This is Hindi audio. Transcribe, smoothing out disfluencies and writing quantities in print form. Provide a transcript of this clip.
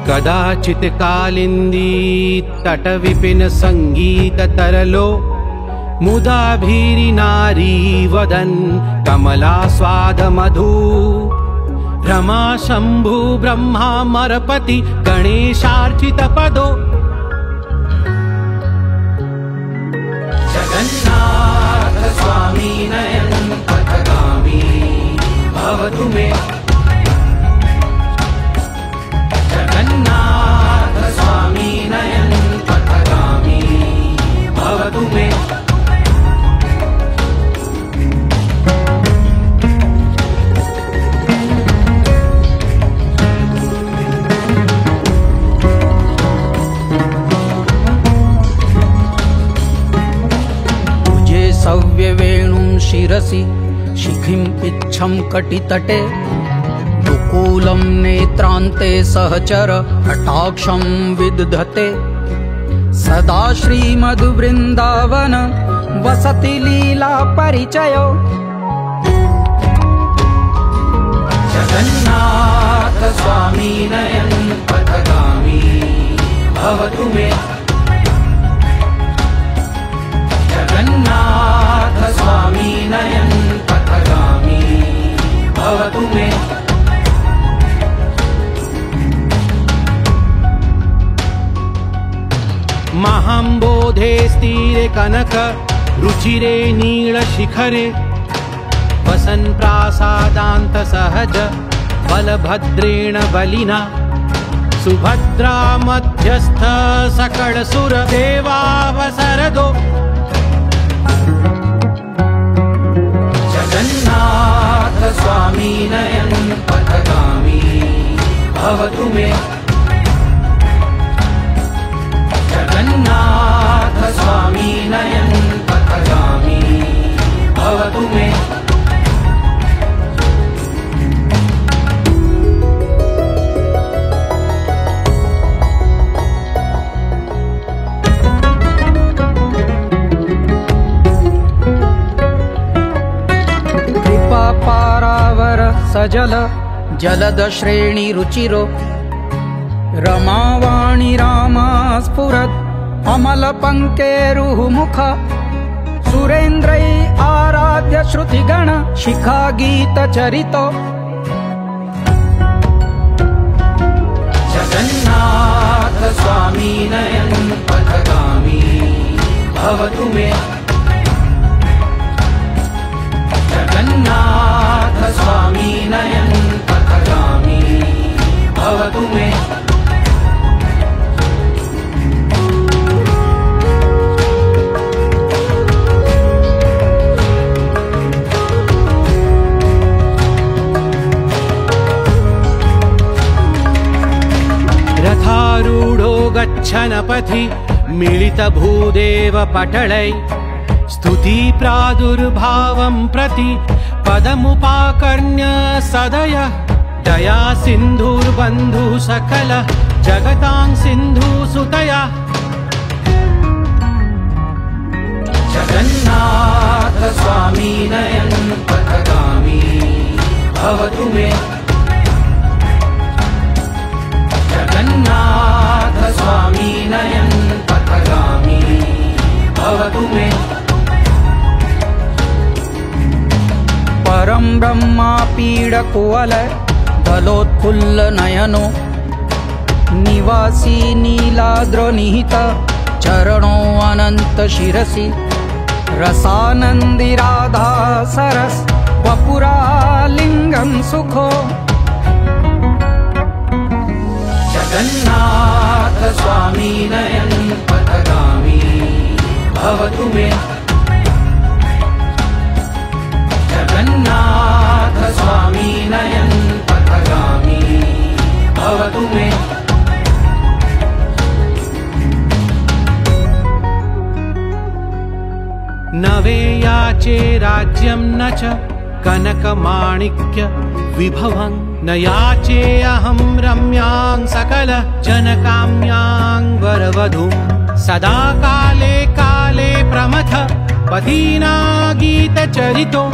कदाचित् कालिंदी तटविपिन संगीत तरलो मुदा भीरी नारी वदन कमलास्वाद मधु रमा शंभु ब्रह्मा मरपति गणेशार्चित पदो जगन्नाथ स्वामी नयन पथगामी भवतु मे जगन्नाथ स्वामी नयन पथगामी भवतु मे सव्यवेणुं शिरसि शिखिं इच्छं कटितटे दुकूलं नेत्रान्ते सहचर कटाक्षं विदधते सदा श्रीमद्वृन्दावन वसति लीला परिचयो जगन्नाथ स्वामी नयन पथगामी भवतु मे जगन्नाथ स्वामी नयन पथगामी भवतु मे महाम्बोधे स्थिरे कनक रुचिरे नील शिखरे वसन प्रासादान्त सहज बलभद्रेण बलिना सुभद्रा मध्यस्थ सकल सुर देवावसरदो जगन्नाथ स्वामी नयन पथगामी भवतु मे जगन्नाथ स्वामी नयन पथगामी भवतु मे सजल जलद श्रेणी रुचिरो रमावाणी रामा स्फुरद अमल पंकेरुह मुख सुरेन्द्रै आराध्य श्रुतिगण शिखा गीत चरितो जगन्नाथ स्वामी नयन पथगामी भवतु मे जगन्नाथ स्वामी नयन पथगामी भवतु मे रथारूढो गच्छन पथि मिलित भूदेव पटलै स्तुति प्रादुर्भावं प्रति पदमुपाकर्ण्य सदय दया सिन्धुर्बन्धु सकल जगतां सिन्धु सुतया जगन्नाथ स्वामी नयन पथगामी भवतु मे जगन्नाथ स्वामी नयन पथगामी भवतु मे परं ब्रह्मा पीडकुवल दलोत्फुल्ल नयनो निवासी नीलाद्रनिहित चरणो अनंत शिरसि रसानंदी राधा सरस वपुरालिंगं सुखो जगन्नाथ स्वामी नयन पथगामी भवतु मे जगन्नाथ स्वामी नयन पथगामी भवतु मे नवे याचे राज्यं न च कनकमाणिक्य विभवं न याचे अहं रम्यां सकल जनकाम्यां वरवधूं सदा काले काले प्रमथ पदीना गीत चरितो